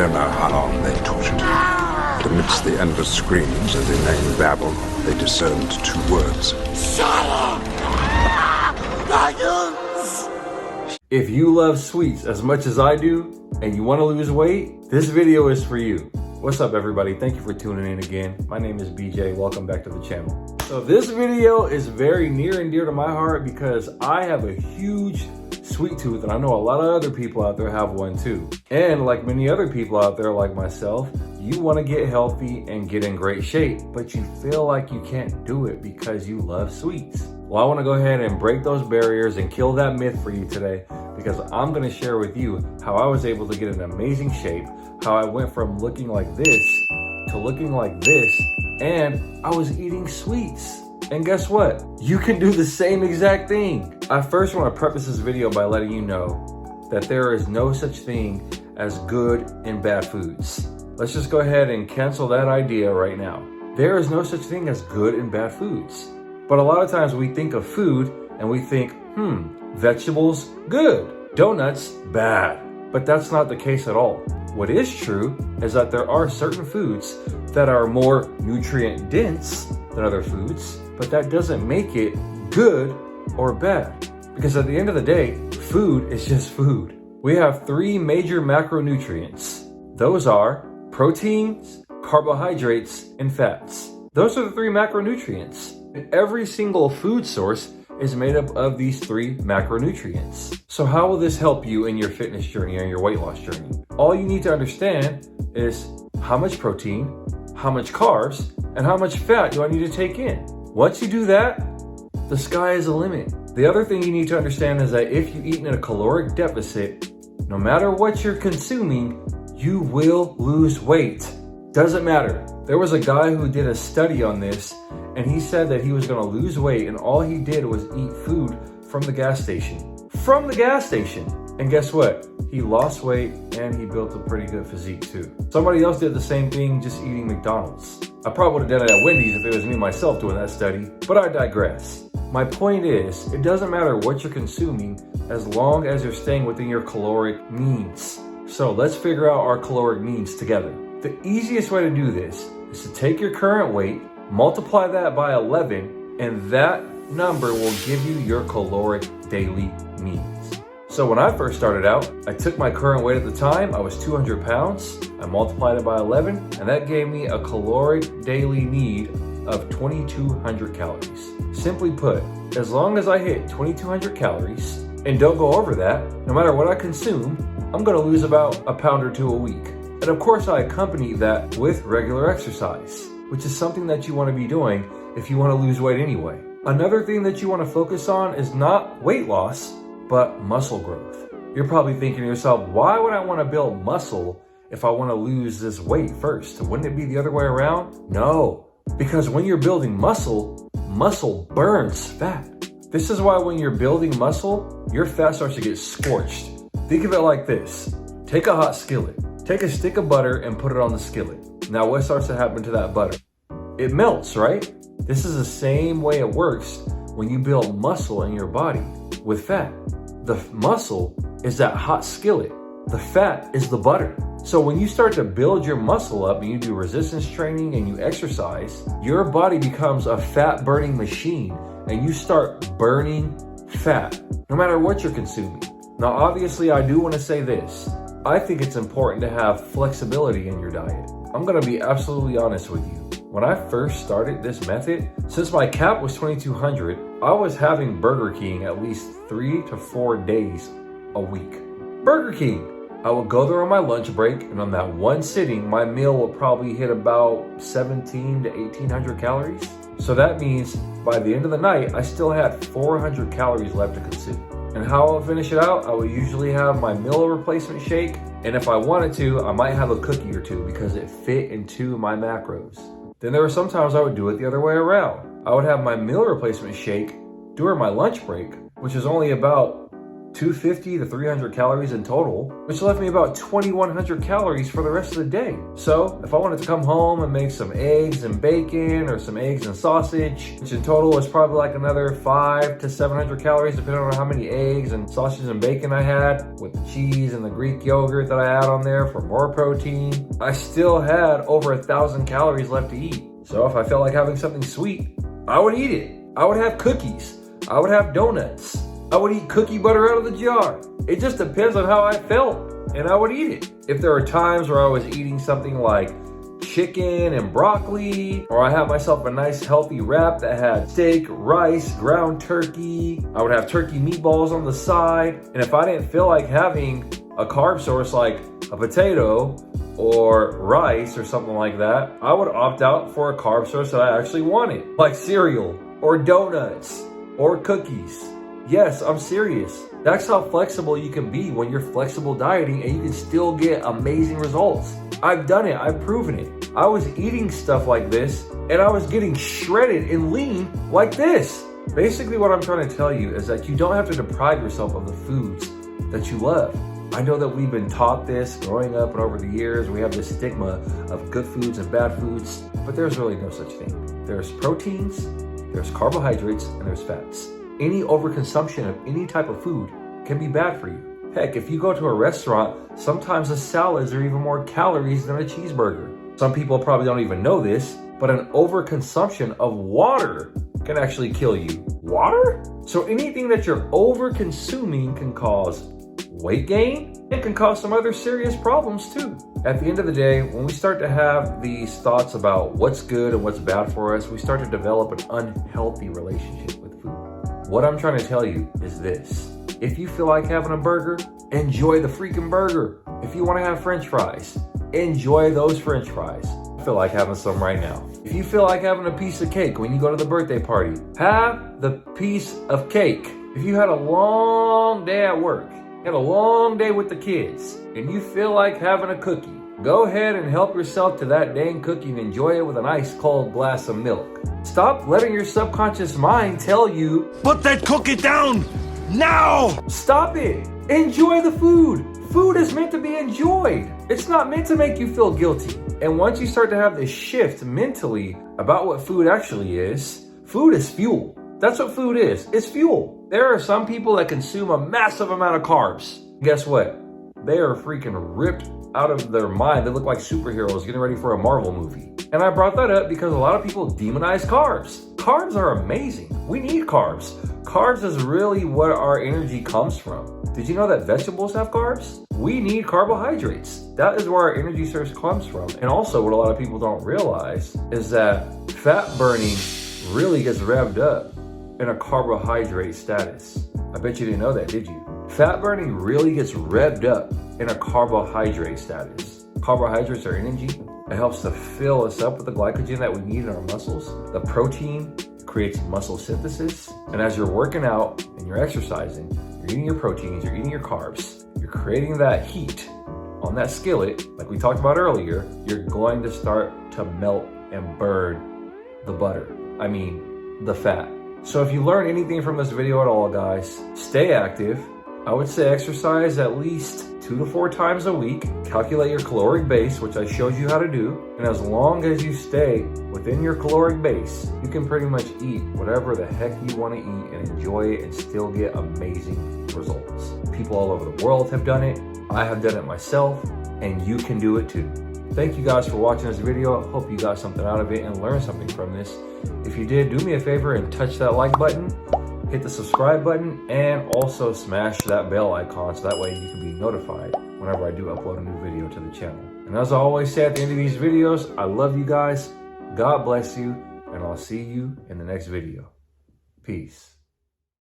don't know how long they tortured him. Amidst the endless screams and inane babble, they discerned two words. If you love sweets as much as I do, and you want to lose weight, this video is for you. What's up, everybody? Thank you for tuning in again. My name is BJ. Welcome back to the channel. So this video is very near and dear to my heart because I have a huge sweet tooth, and I know a lot of other people out there have one too. And like many other people out there like myself, you want to get healthy and get in great shape, but you feel like you can't do it because you love sweets. Well, I want to go ahead and break those barriers and kill that myth for you today, because I'm going to share with you how I was able to get in amazing shape, how I went from looking like this to looking like this, and I was eating sweets. And guess what? You can do the same exact thing. I first want to preface this video by letting you know that there is no such thing as good and bad foods. Let's just go ahead and cancel that idea right now. There is no such thing as good and bad foods. But a lot of times we think of food and we think, vegetables, good. Donuts, bad. But that's not the case at all. What is true is that there are certain foods that are more nutrient dense than other foods, but that doesn't make it good or bad. Because at the end of the day, food is just food. We have three major macronutrients. Those are proteins, carbohydrates, and fats. Those are the three macronutrients. Every single food source is made up of these three macronutrients. So how will this help you in your fitness journey and your weight loss journey? All you need to understand is how much protein, how much carbs, and how much fat do I need to take in? Once you do that, the sky is the limit. The other thing you need to understand is that if you eat in a caloric deficit, no matter what you're consuming, you will lose weight. Doesn't matter. There was a guy who did a study on this, and he said that he was going to lose weight, and all he did was eat food from the gas station. From the gas station. And guess what? He lost weight and he built a pretty good physique too. Somebody else did the same thing, just eating McDonald's. I probably would have done it at Wendy's if it was me myself doing that study, but I digress. My point is, it doesn't matter what you're consuming as long as you're staying within your caloric means. So let's figure out our caloric means together. The easiest way to do this is to take your current weight, multiply that by 11, and that number will give you your caloric daily needs. So when I first started out, I took my current weight at the time, I was 200 pounds, I multiplied it by 11, and that gave me a caloric daily need of 2,200 calories. Simply put, as long as I hit 2,200 calories and don't go over that, no matter what I consume, I'm gonna lose about a pound or two a week. And of course I accompany that with regular exercise, which is something that you wanna be doing if you wanna lose weight anyway. Another thing that you wanna focus on is not weight loss, but muscle growth. You're probably thinking to yourself, why would I wanna build muscle if I wanna lose this weight first? Wouldn't it be the other way around? No, because when you're building muscle, muscle burns fat. This is why when you're building muscle, your fat starts to get scorched. Think of it like this. Take a hot skillet. Take a stick of butter and put it on the skillet. Now what starts to happen to that butter? It melts, right? This is the same way it works when you build muscle in your body with fat. The muscle is that hot skillet. The fat is the butter. So when you start to build your muscle up and you do resistance training and you exercise, your body becomes a fat burning machine and you start burning fat, no matter what you're consuming. Now, obviously, I do want to say this. I think it's important to have flexibility in your diet. I'm going to be absolutely honest with you. When I first started this method, since my cap was 2,200, I was having Burger King at least 3 to 4 days a week. Burger King! I would go there on my lunch break, and on that one sitting, my meal would probably hit about 1,700 to 1,800 calories. So that means by the end of the night, I still had 400 calories left to consume. And how I'll finish it out, I would usually have my meal replacement shake, and if I wanted to, I might have a cookie or two because it fit into my macros. Then there were some times I would do it the other way around. I would have my meal replacement shake during my lunch break, which is only about 250 to 300 calories in total, which left me about 2,100 calories for the rest of the day. So if I wanted to come home and make some eggs and bacon or some eggs and sausage, which in total is probably like another 500 to 700 calories, depending on how many eggs and sausage and bacon I had, with the cheese and the Greek yogurt that I add on there for more protein, I still had over 1,000 calories left to eat. So if I felt like having something sweet, I would eat it. I would have cookies. I would have donuts. I would eat cookie butter out of the jar. It just depends on how I felt, and I would eat it. If there were times where I was eating something like chicken and broccoli, or I had myself a nice healthy wrap that had steak, rice, ground turkey, I would have turkey meatballs on the side. And if I didn't feel like having a carb source like a potato or rice or something like that, I would opt out for a carb source that I actually wanted, like cereal or donuts or cookies. Yes, I'm serious. That's how flexible you can be when you're flexible dieting, and you can still get amazing results. I've done it. I've proven it. I was eating stuff like this, and I was getting shredded and lean like this. Basically, what I'm trying to tell you is that you don't have to deprive yourself of the foods that you love. I know that we've been taught this growing up and over the years. We have this stigma of good foods and bad foods, but there's really no such thing. There's proteins, there's carbohydrates, and there's fats. Any overconsumption of any type of food can be bad for you. Heck, if you go to a restaurant, sometimes the salads are even more calories than a cheeseburger. Some people probably don't even know this, but an overconsumption of water can actually kill you. Water? So anything that you're over-consuming can cause weight gain. It can cause some other serious problems too. At the end of the day, when we start to have these thoughts about what's good and what's bad for us, we start to develop an unhealthy relationship with food. What I'm trying to tell you is this. If you feel like having a burger, enjoy the freaking burger. If you want to have French fries, enjoy those French fries. I feel like having some right now. If you feel like having a piece of cake when you go to the birthday party, have the piece of cake. If you had a long day at work, had a long day with the kids, and you feel like having a cookie, go ahead and help yourself to that dang cookie and enjoy it with an ice cold glass of milk. Stop letting your subconscious mind tell you, put that cookie down now! Stop it. Enjoy the food. Food is meant to be enjoyed. It's not meant to make you feel guilty. And once you start to have this shift mentally about what food actually is, food is fuel. That's what food is. It's fuel. There are some people that consume a massive amount of carbs. Guess what? They are freaking ripped out of their mind. They look like superheroes getting ready for a Marvel movie. And I brought that up because a lot of people demonize carbs. Carbs are amazing. We need carbs. Carbs is really what our energy comes from. Did you know that vegetables have carbs? We need carbohydrates. That is where our energy source comes from. And also what a lot of people don't realize is that fat burning really gets revved up in a carbohydrate status. I bet you didn't know that, did you? Fat burning really gets revved up in a carbohydrate status. Carbohydrates are energy. It helps to fill us up with the glycogen that we need in our muscles. The protein creates muscle synthesis. And as you're working out and you're exercising, you're eating your proteins, you're eating your carbs, you're creating that heat on that skillet, like we talked about earlier, you're going to start to melt and burn the butter. I mean, the fat. So if you learn anything from this video at all, guys, stay active. I would say exercise at least 2 to 4 times a week. Calculate your caloric base, which I showed you how to do. And as long as you stay within your caloric base, you can pretty much eat whatever the heck you want to eat and enjoy it and still get amazing results. People all over the world have done it. I have done it myself, and you can do it too. Thank you guys for watching this video. I hope you got something out of it and learned something from this. If you did, do me a favor and touch that like button. Hit the subscribe button, and also smash that bell icon so that way you can be notified whenever I do upload a new video to the channel. And as I always say at the end of these videos, I love you guys, God bless you, and I'll see you in the next video. Peace.